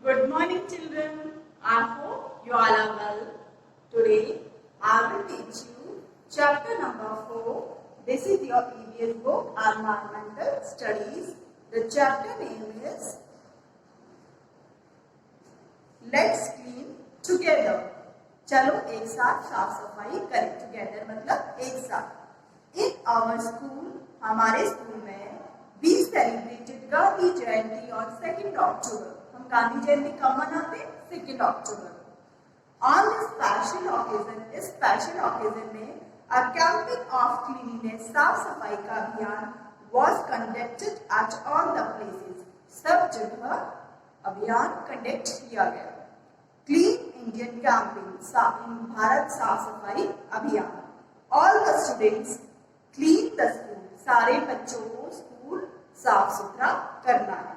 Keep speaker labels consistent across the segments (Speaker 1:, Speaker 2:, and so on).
Speaker 1: Good morning, children. I hope you all are well. Today, I will teach you chapter number 4. This is your EVS book, Environmental Studies. The chapter name is Let's Clean Together. चलो एक साथ साफ सफाई करें. Together मतलब एक साथ. In our school, हमारे स्कूल में we celebrated Gandhi Jayanti on 2nd October. हम गांधी जयंती कब मनाते हैं? 2nd October. On this special occasion, इस special occasion में a camping of cleanliness, साफ सफाई का अभियान was conducted at all the places. सब जगह अभियान कंडक्ट किया गया. क्लीन इंडियन कैंपिंग, भारत साफ सफाई अभियान. All the students clean the school, सारे बच्चों को स्कूल साफ सुथरा करना है.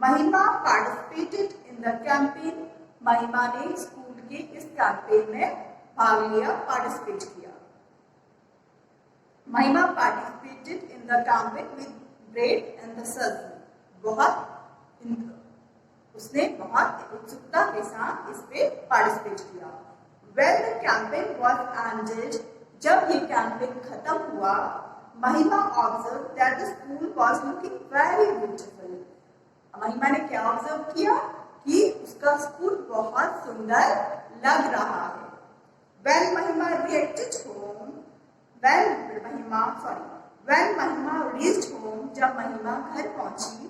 Speaker 1: महिमा पार्टिसिपेटेड इन द कैंपेन, महिमा ने स्कूल के इस कैंपेन में भाग लिया, पार्टिसिपेट किया. महिमा participated in the campaign with great enthusiasm, उसने बहुत उत्सुकता के साथ इस पे पार्टिसिपेट किया. When the campaign was ended, जब ये कैंपेन खत्म हुआ, महिमा observed that the school was looking very beautiful. महिमा ने क्या ऑब्जर्व किया कि उसका स्कूल बहुत सुंदर लग रहा है. When महिमा reached home, when महिमा reached home, जब महिमा घर पहुंची,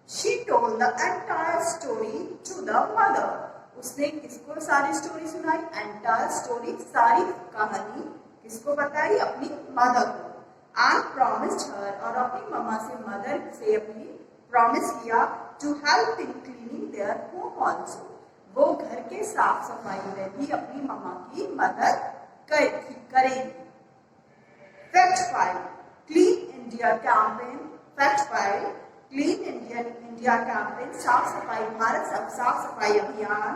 Speaker 1: she told the entire story to the mother. उसने किसको सारी स्टोरी सुनाई? entire story, सारी कहानी किसको बताई? अपनी मदर को. and promised her, और अपनी मम्मा से, मदर से अपनी प्रॉमिस किया to help in cleaning their home also. वो घर के साफ सफाई में भी अपनी मम्मा की मदद करेगी. fact 5 clean India campaign. fact 5 clean India campaign, साफ सफाई भारत साफ सफाई अभियान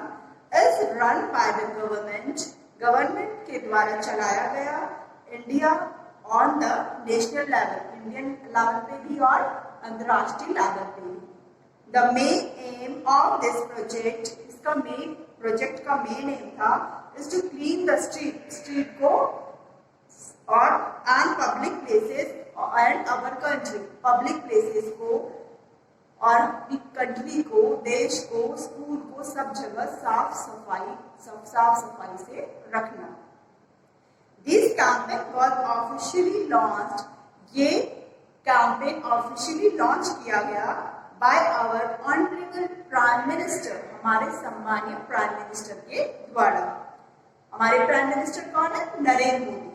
Speaker 1: is run by the government के द्वारा चलाया गया. India on the national level, Indian level पे भी और अंतर्राष्ट्रीय लेवल पे भी. The main aim of this project, इसका मेन प्रोजेक्ट का मेन एम था is to clean the street को और and public places and our country, public places को और अपनी कंट्री को, देश को, स्कूल को, सब जगह साफ सफाई से रखना. This campaign was officially launched, ये कैंपेन ऑफिशियली लॉन्च किया गया by our honourable prime minister, हमारे सम्मानीय प्राइम मिनिस्टर के द्वारा. हमारे प्राइम मिनिस्टर कौन है? Narendra Modi.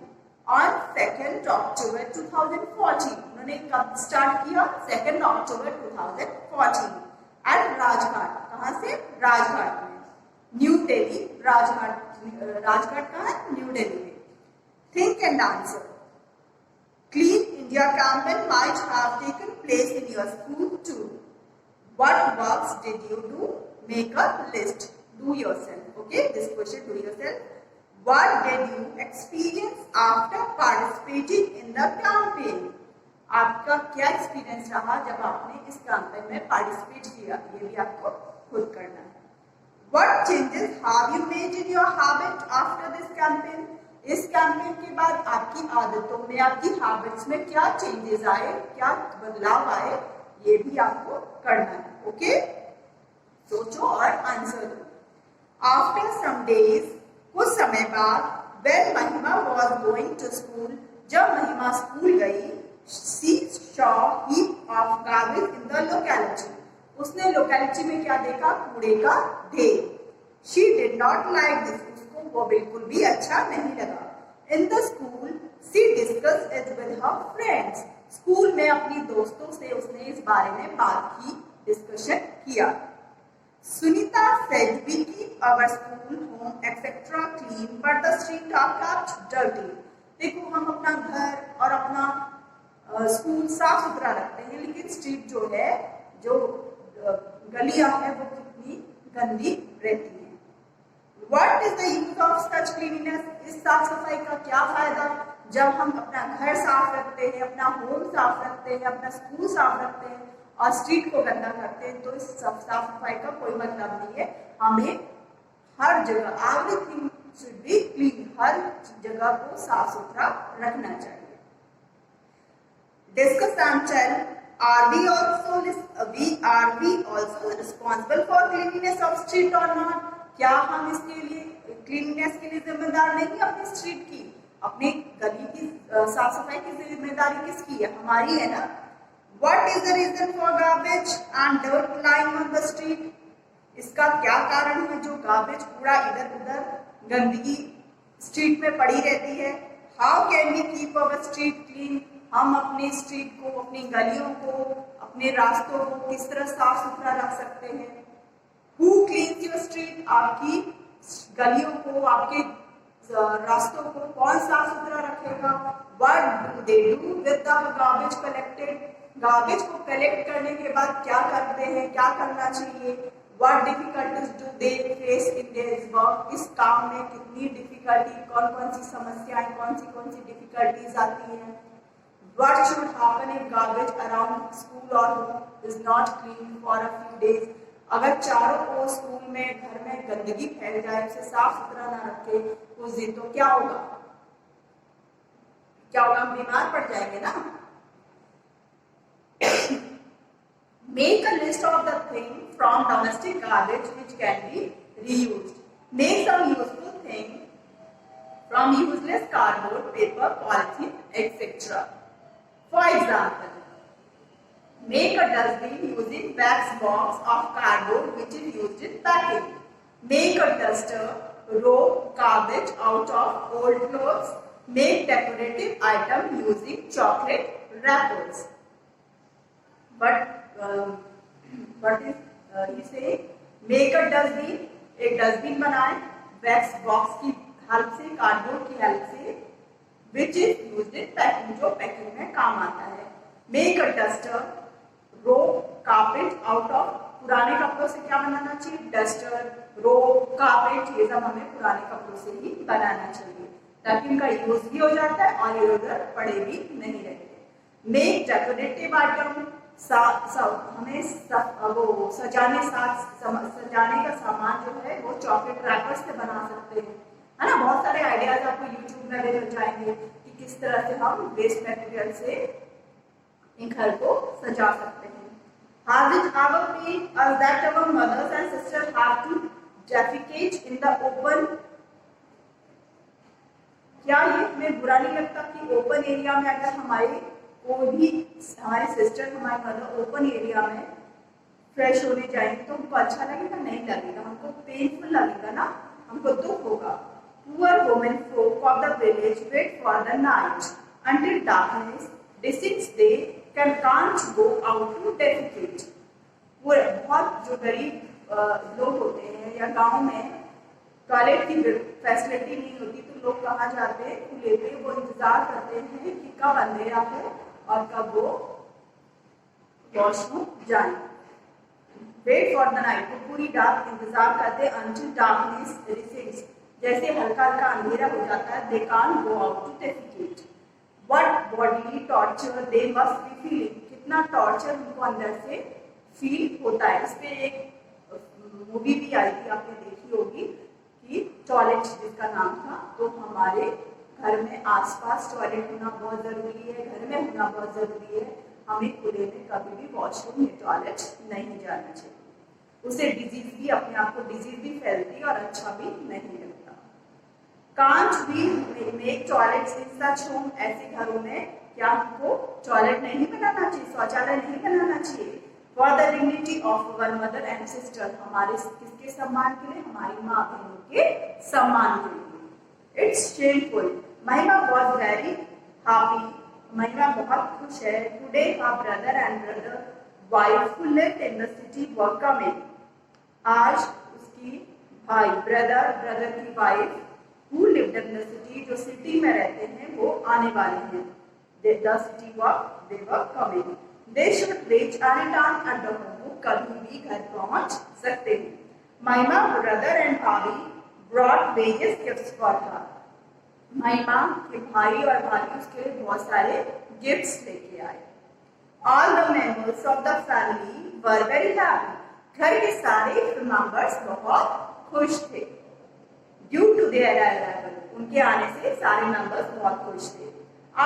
Speaker 1: On 2nd October 2014, उन्होंने कब स्टार्ट किया? 2nd October 2014 eight Rajghat. कहाँ से? राजघाट में, न्यू दिल्ली. राजघाट कहाँ है? न्यू दिल्ली में. Think and answer. Clean India campaign might have taken place in your school too. What works did you do? Make a list. Do yourself. Okay, this question, do yourself. What did you experience after participating in the campaign? आपका क्या experience रहा जब आपने इस campaign में participate किया? ये भी आपको खुद करना है. What changes have you made in your habit after this campaign? इस कैंपेन के बाद आपकी आदतों में, आपकी हैबिट्स में क्या चेंजेस आए, क्या बदलाव आए, ये भी आपको करना है. ओके, सोचो और आंसर दो. After some days, कुछ समय बाद, when महिमा was going to school, जब महिमा स्कूल गई, she saw heap of garbage in the locality. उसने लोकेलिटी में क्या देखा? कूड़े का ढेर. She did not like this. उसको वो बिल्कुल भी अच्छा नहीं लगा. In the school, she discussed it with her friends. School में अपनी दोस्तों से उसने इस बारे में बात की, डिस्कशन किया. Sunita said we keep our school, home, etc. clean, but the streets are kept dirty. देखो, हम अपना घर और अपना स्कूल साफ सुथरा रखते हैं, लेकिन स्ट्रीट जो है, जो गलियां हैं, वो कितनी गंदी रहती हैं. What is the use of such cleanliness? इस साफ सफाई का क्या फायदा जब हम अपना घर साफ रखते हैं, अपना होम साफ रखते हैं, अपना स्कूल साफ रखते हैं और स्ट्रीट को गंदा करते हैं तो इस साफ सफाई का कोई मतलब नहीं है। हमें हर जगह एवरीथिंग शुड बी क्लीन, हर जगह को साफ सुथरा रखना चाहिए। Discuss and tell, are we also responsible for cleanliness of street or not? क्या हम इसके लिए क्लीननेस के लिए जिम्मेदार नहीं अपनी स्ट्रीट की, अपनी गली की साफ सफाई की जिम्मेदारी किसकी है? हमारी है ना। What is the reason for garbage and dirt lying on the street? इसका क्या कारण है जो गार्बेज कूड़ा इधर उधर गंदगी स्ट्रीट में पड़ी रहती है? How can we keep our street clean? हम अपनी स्ट्रीट को, अपनी गलियों को, अपने रास्तों को किस तरह साफ सुथरा रख सकते हैं? Who cleans your street? आपकी गलियों को, आपके रास्तों को कौन साफ सुथरा रखेगा? What do they do with the garbage collected? Garbage को कलेक्ट करने के बाद क्या करते हैं, क्या करना चाहिए? What difficulties do they face in their work? इस काम में कितनी डिफिकल्टी, कौन कौन सी समस्याएं, कौन सी डिफिकल्टीज आती हैं? What should happen if garbage around school or home is not clean for a few days? अगर चारों ओर स्कूल में, घर में गंदगी फैल जाए, उसे साफ सुथरा ना रखे उस दिन, तो क्या होगा? हम बीमार पड़ जाएंगे ना। Make a list of the things from domestic garbage which can be reused. Make some useful things from useless cardboard, paper, polythene, etc. For example, make a dustbin using wax box of cardboard which is used in packing. Make a duster, rope garbage out of old clothes. Make decorative item using chocolate wrappers. But what is he saying? Make a dustbin, एक dustbin बनाए wax box की help से, cardboard की help से, which is used in packing, जो packing में काम आता है। Make a duster, rope, carpet out of, पुराने कपड़ों से क्या बनाना चाहिए? डस्टर, रोप, कार्पेट, ये सब हमें पुराने कपड़ों से ही बनाना चाहिए ताकि इनका यूज भी हो जाता है और इधर उधर पड़े भी नहीं रहते। Make decorative item, हमें वो सजाने का सामान जो है वो चॉकलेट रैपर्स से बना सकते हैं, है ना। बहुत सारे आइडियाज आपको यूट्यूब में मिल जाएंगे कि किस तरह से हम वेस्ट मटेरियल से इन घर को सजा सकते हैं। Has it ever been that our mothers and sisters have to defecate in the open? क्या ये हमें बुरा नहीं लगता कि ओपन एरिया में अगर हमारे सिस्टर, हमारे मदर ओपन एरिया में फ्रेश होने जाएंगे तो हमको अच्छा लगेगा? नहीं लगेगा, हमको पेनफुल लगेगा ना, हमको दुख होगा। Poor women folk of the village wait for the night until darkness, since they can't go out to defecate. पूरे बहुत जो गरीब लोग होते हैं या गांव में टॉयलेट की फैसिलिटी नहीं होती तो लोग कहाँ जाते हैं? खुले पे। वो इंतजार करते हैं कि कब अंधेरा हो और कब वो वॉशरूम जाए। वेट फॉर द नाइट, तो पूरी रात इंतजार करते until darkness recedes, जैसे हल्का हल्का अंधेरा हो जाता है they can't go out to defecate. What bodily torture they must be feeling, कितना टॉर्चर उनको अंदर से फील होता है। इस पे एक मूवी भी आई थी, आपने देखी होगी कि टॉयलेट जिसका नाम था। तो हमारे घर में आसपास टॉयलेट होना बहुत जरूरी है, घर में होना बहुत जरूरी है। हमें खुले में कभी भी वॉशरूम या टॉयलेट नहीं जाना चाहिए, उसे डिजीज भी, अपने आप को डिजीज भी फैलती और अच्छा भी नहीं लगता। Can't we make toilets in such home? ऐसे घरों में क्या हमको टॉयलेट नहीं बनाना चाहिए, शौचालय नहीं बनाना चाहिए? For the dignity of our mother and sister, हमारे किसके सम्मान के लिए? हमारी माँ बहनों के सम्मान के लिए। It's shameful. महिमा was very happy. महिमा बहुत खुश है। Today her brother and brother wife who lived in the city were coming. आज उसकी भाई ब्रदर की wife who lived in the city, जो सिटी में रहते हैं, वो आने वाले हैं। The city they were coming. They should reach any time at the home. वो कभी भी घर पहुंच सकते हैं। महिमा brother and भाभी brought various gifts for her. महिमा के भाई और भाभी उसके लिए बहुत सारे गिफ्ट्स लेके आए। All the members members of the family were very happy. घर के सारे मेंबर्स बहुत खुश थे. Due to their arrival, उनके आने से सारे मेंबर्स बहुत खुश थे.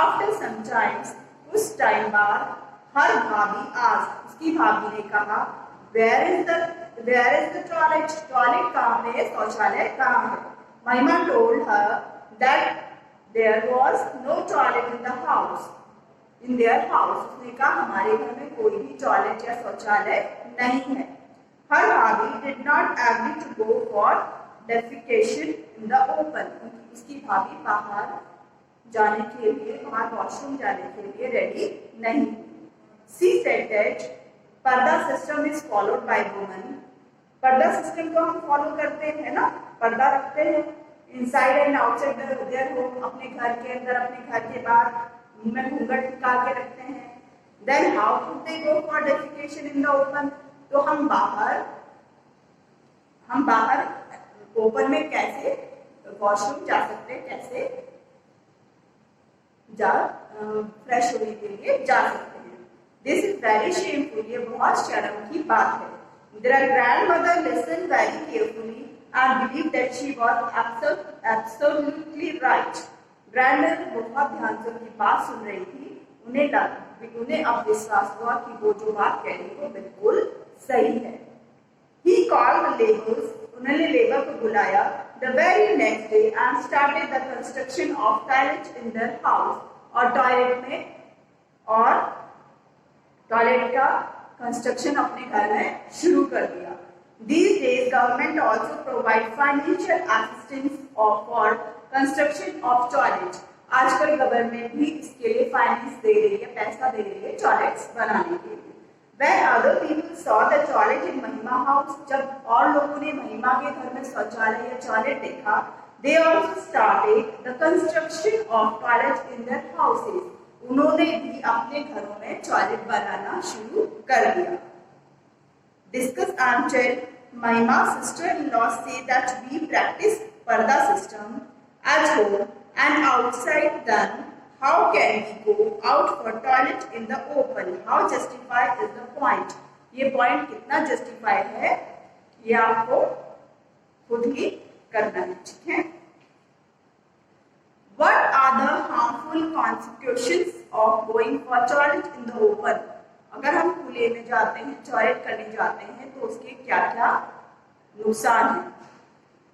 Speaker 1: After some time, कुछ टाइम बाद हर भाभी आज उसकी भाभी ने कहा, Where is the toilet? Toilet कहाँ है? शौचालय कहाँ है? महिमा told her that there was no toilet in the house. In their house, उसने कहा हमारे घर में कोई भी टॉयलेट या शौचालय नहीं है. Her भाभी did not agree to go for defecation in the open. उसकी भाभी बाहर जाने के लिए, बाहर वॉशरूम जाने के लिए रेडी नहीं. She said that पर्दा system is followed by women. पर्दा सिस्टम को हम फॉलो करते हैं ना, पर्दा रखते हैं inside and outside their home, अपने घर के अंदर अपने घर के बाहर मुंह में घूंघट निकाल के रखते हैं. Then how could they go for defecation in the open? तो हम बाहर ओपन में कैसे वॉशरूम जा सकते हैं, कैसे फ्रेश होने के लिए जा सकते हैं. This is very shameful. ये बहुत शर्म की बात है. Their grandmother listened very carefully and believed that she was absolutely right. Grandmother बहुत ध्यान से उनकी बात सुन रही थी. उन्हें अब विश्वास हुआ कि वो जो बात कह रही वो बिल्कुल सही है. He called the laborers. उन्होंने लेबर को बुलाया. The very next day and started the construction of toilet in their house. और टॉयलेट का कंस्ट्रक्शन अपने घर में शुरू कर दिया. These days government also provide financial assistance for construction of toilet. आजकल गवर्नमेंट भी इसके लिए फाइनेंस दे रही है, पैसा दे रही है टॉयलेट्स बनाने के लिए. When other people saw the toilet in Mahima house, जब और लोगों ने महिमा के घर में शौचालय या टॉयलेट देखा, they also started the construction of toilet in their houses. उन्होंने भी अपने घरों में टॉयलेट बनाना शुरू कर दिया. Discuss and tell Mahima's sister-in-law say that we practice parda system at home and outside. Then how can we go out for toilet in the open? How justified is the point? ये point कितना justified है ये आपको खुद ही करना है. ठीक है. What are the harmful consequences of going for toilet in the open? अगर हम खुले में जाते हैं, टॉयलेट करने जाते हैं, तो उसके क्या क्या नुकसान हैं,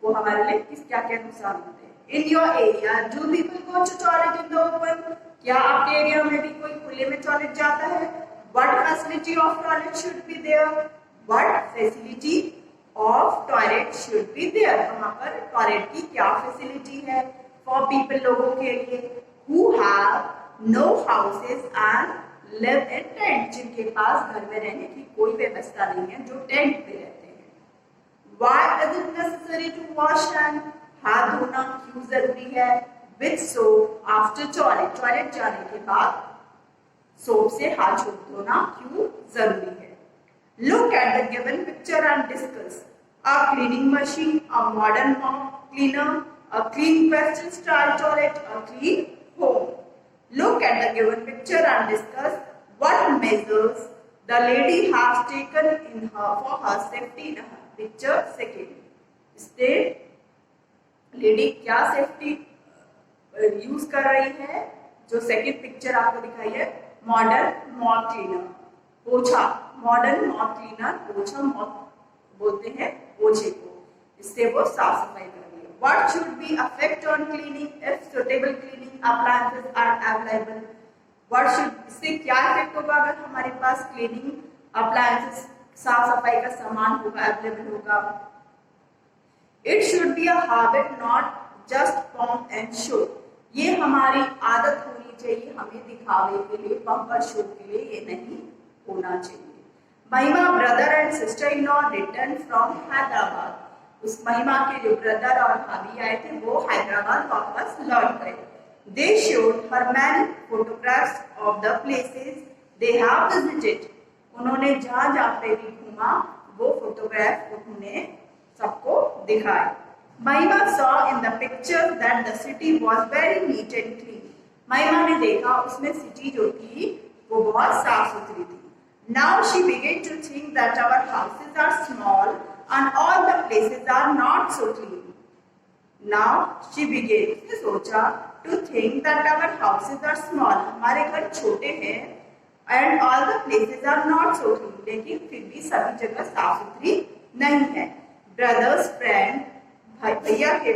Speaker 1: वो हमारे लिए क्या क्या नुकसान होते हैं. In your area, do people go to toilet in the open? क्या आपके एरिया में भी कोई खुले में टॉयलेट जाता है? What facility of toilet should be there? What facility of toilet should be there? वहाँ पर टॉयलेट की क्या फैसिलिटी है for people, लोगों के लिए who have no houses and live in tent, जिनके पास घर में रहने की कोई व्यवस्था नहीं है, जो टेंट पे रहते हैं. Why is it necessary to wash hand? हाथ धोना क्यों जरूरी है? With soap after toilet. Toilet जाने के बाद सोप से हाथ धोना क्यों जरूरी है? Look at the given picture and discuss. A cleaning machine, a modern mop cleaner, a clean Western style toilet, a clean home. Look at the given picture and discuss what measures the lady has taken for her safety in her picture. Second, state lady क्या safety use कर रही है. जो second picture आपको दिखाई है, modern mop cleaner, पोछा. Modern mop cleaner, पोछा मॉप बोलते हैं पोछे को, इससे वो साफ सफाई कर रही है. What should be effect on cleaning if suitable cleaning appliances are available? What should, इससे क्या इफेक्ट होगा अगर हमारे पास क्लीनिंग अप्लायंसेस, साफ सफाई का सामान होगा, अवेलेबल होगा. It should be a habit, not just pomp and show. ये हमारी आदत होनी चाहिए, हमें दिखावे के लिए, पंप और शो के लिए ये नहीं होना चाहिए. महिमा brother and sister in law return from Hyderabad. उस महिमा के जो ब्रदर और भाभी आए थे वो हैदराबाद वापस लौट गए. They showed her many photographs of the places they have visited. उन्होंने जहाँ जहाँ पे भी घूमा वो फोटोग्राफ उन्होंने सबको दिखाए. महिमा saw in the picture that the city was very neat and clean. महिमा ने देखा उसमें सिटी जो थी वो बहुत साफ सुथरी थी. Now she began to think that our houses are small and all the places are not so clean. Now she began, उसने सोचा, to think that our houses are small, हमारे घर छोटे हैं, and all the places are not so clean, लेकिन फिर भी सभी जगह साफ सुथरी नहीं है. Brother's friend, भैया के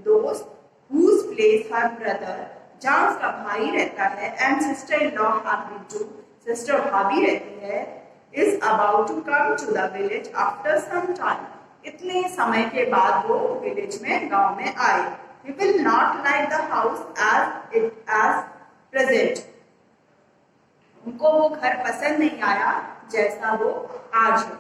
Speaker 1: दोस्त, whose place her brother, जहाँ उसका भाई रहता है, and sister-in-law having to, sister भाभी रहती है, is about to come to the village after some time. इतने समय के बाद वो विलेज में, गांव में आए. He will not like the house as present. उनको वो घर पसंद नहीं आया जैसा वो आज है.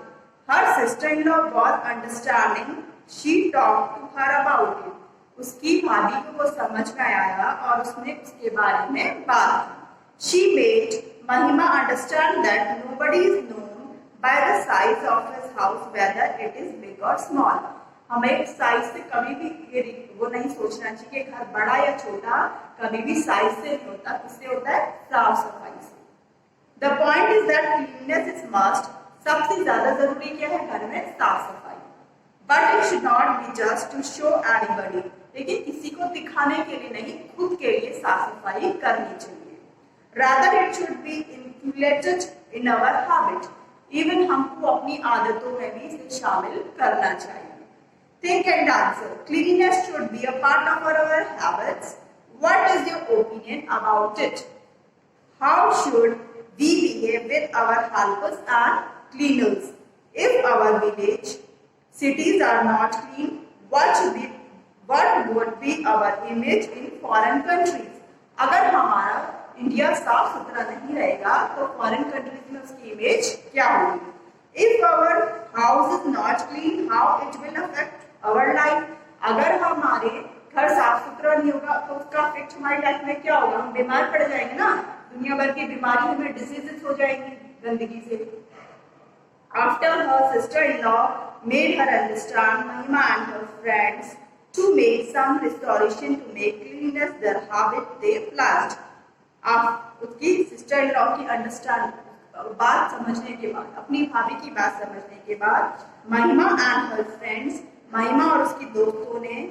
Speaker 1: Her sister-in-law was understanding. She talked to her about it. उसकी भाभी को वो समझ में आया और उसने उसके बारे में बात की. She made Mahima understand that nobody is known by the size of his house whether it is big or small. हमें साइज से कभी भी वो नहीं सोचना चाहिए कि घर बड़ा या छोटा, कभी भी साइज से नहीं होता. किससे होता है? साफ सफाई से. The point is that cleanliness is must. सबसे ज्यादा जरूरी क्या है घर में? साफ सफाई. But it should not be just to show anybody. लेकिन किसी को दिखाने के लिए नहीं, खुद के लिए साफ सफाई करनी चाहिए. Rather it should be included in our habit. Even हमको अपनी आदतों में भी इसे शामिल करना चाहिए. Think and answer. Cleanliness should be a part of our habits. What is your opinion about it? How should we behave with our helpers and cleaners? If our village, cities are not clean, what would be our image in foreign countries? अगर हमारा India साफ सुथरा नहीं रहेगा तो foreign countries में उसकी image क्या होगी? If our house is not clean, how it will affect our life? अगर हमारे घर साफ सुथरा नहीं होगा तो उसका इफेक्ट हमारी लाइफ में क्या होगा? हम बीमार पड़ जाएंगे ना. दुनिया भर की बीमारी, हमें डिजीजेस हो जाएंगी गंदगी से. After her sister-in-law made her understand, Mahima and her friends to make some restoration to make cleanliness their habit, they pledged. उसकी सिस्टर इन लॉ की अंडरस्टैंड बात समझने के बाद, अपनी भाभी की बात समझने के बाद, महिमा एंड हर फ्रेंड्स, महिमा और उसकी दोस्तों ने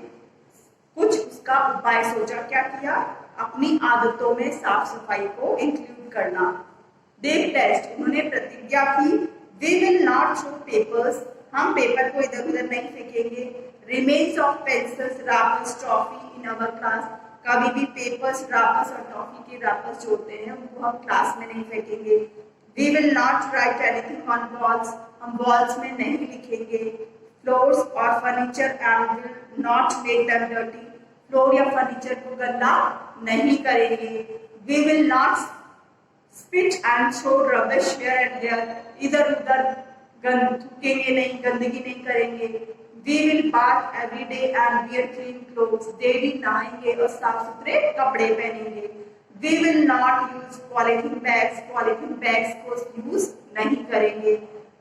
Speaker 1: कुछ उसका उपाय सोचा. क्या किया? अपनी आदतों में साफ सफाई को इंक्लूड करना. दे प्लेज्ड, उन्होंने प्रतिज्ञा की. We will not throw papers, हम पेपर को इधर उधर नहीं फेंकेंगे. Remains of pencils, wrappers, toffee in our class, कभी भी पेपर्स, रैपर्स और टॉफी के रैपर्स जो होते हैं उनको हम क्लास में नहीं फेंकेंगे. We will not write anything on walls, हम वॉल्स में नहीं लिखेंगे. फ्लोर्स और furniture and will not make them dirty, floor या फर्नीचर को गंदा नहीं करेंगे. We will not spit and throw rubbish here and there, इधर उधर थूकेंगे नहीं, गंदगी नहीं करेंगे. We will bath every day and wear clean clothes. Daily नहाएंगे और साफ सुथरे कपड़े पहनेंगे. We will not use polythene bags. Polythene bags को यूज नहीं करेंगे.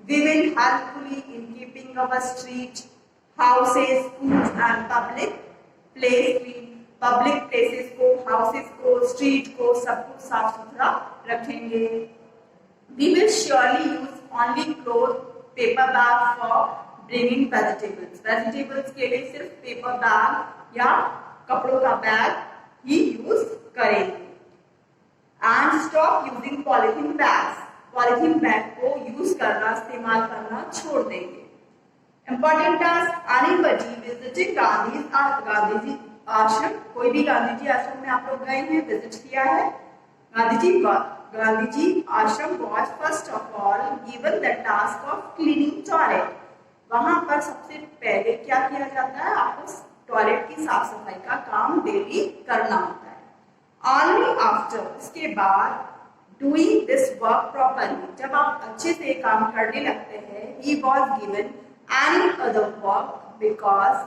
Speaker 1: We will helpfully in keeping our street, houses, schools and public place clean. Public places को, houses को, street को, सबको साफ सुथरा रखेंगे. We will surely use only cloth paper bag for bringing vegetables, vegetables के लिए सिर्फ पेपर बैग या कपड़ों का बैग ही यूज करेंगे. And stop using polythene bags, polythene bag को यूज करना, इस्तेमाल करना छोड़ देंगे. Important task, anybody visiting Gandhi ji ashram, कोई भी गांधी जी आश्रम में आप लोग गए हैं, विजिट किया है. गांधी जी आश्रम was first of all given the task of cleaning toilet. वहां पर सबसे पहले क्या किया जाता है? आपको टॉयलेट की साफ सफाई का काम डेली करना होता है. Only after, इसके बाद doing this work properly, जब आप अच्छे से काम करने लगते हैं, he was given any other work because,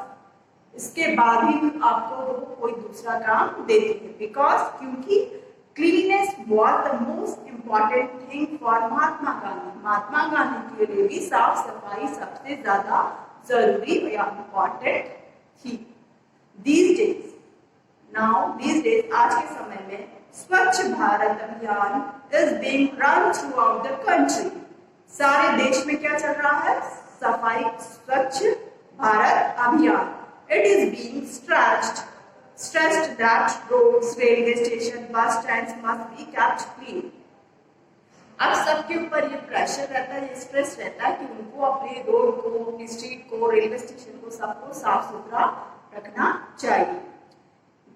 Speaker 1: इसके बाद ही आपको वो कोई दूसरा काम देते हैं. Because, क्योंकि cleanliness was the most important thing for Mahatma Gandhi. Mahatma Gandhi के लिए भी साफ सफाई सबसे ज्यादा जरूरी या इम्पोर्टेंट थी. These days, आज के समय में स्वच्छ भारत अभियान is being run throughout the country. सारे देश में क्या चल रहा है? सफाई स्वच्छ भारत अभियान. It is being stressed that roads, railway station, bus stands must be kept clean. अब सबके ऊपर ये प्रेशर रहता है, ये स्ट्रेस रहता है कि उनको अपने रोड को, अपनी स्ट्रीट को, रेलवे स्टेशन को, सबको साफ सुथरा रखना चाहिए.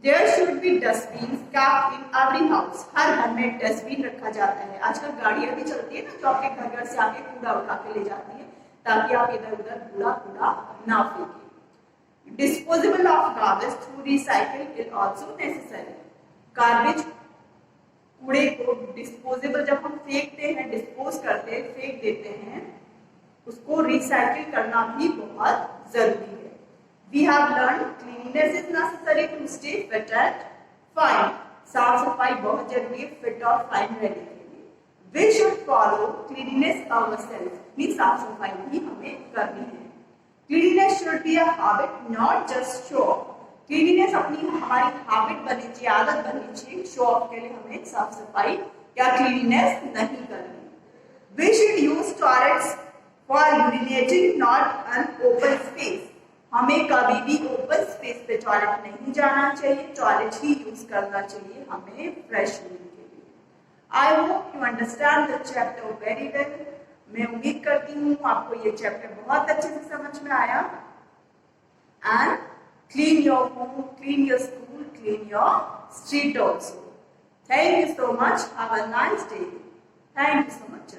Speaker 1: There should be dustbins kept in every house. हर घर में डस्टबिन रखा जाता है. आजकल गाड़ियां भी चलती है ना जो आपके घर से आके कूड़ा उठा के ले जाती है ताकि आप इधर उधर कूड़ा ना फेंकें. Disposable of garbage through recycle is also necessary. Garbage कूड़े को डिस्पोजेबल जब हम फेंकते हैं, डिस्पोज करते हैं, फेंक देते हैं, उसको रिसाइकिल करना भी बहुत जरूरी है. We have learned cleanliness is necessary to stay fit and fine. साफ सफाई बहुत जरूरी है फिट और फाइन रहने के लिए. We should follow cleanliness ourselves. भी साफ सफाई भी हमें करनी है. Cleanliness should be a habit, not just show off. Cleanliness अपनी हमारी हैबिट बननी चाहिए, आदत बननी चाहिए. शो ऑफ के लिए हमें साफ सफाई या क्लीननेस नहीं करनी. We should use toilets for urinating, not an open space. हमें कभी भी ओपन स्पेस पे टॉयलेट नहीं जाना चाहिए, टॉयलेट ही यूज करना चाहिए हमें फ्रेश होने के लिए. I hope you understand the chapter very well. मैं उम्मीद करती हूँ आपको ये चैप्टर बहुत अच्छे से समझ में आया. And clean your home, clean your school, clean your street also. Thank you so much. Have a nice day. Thank you so much.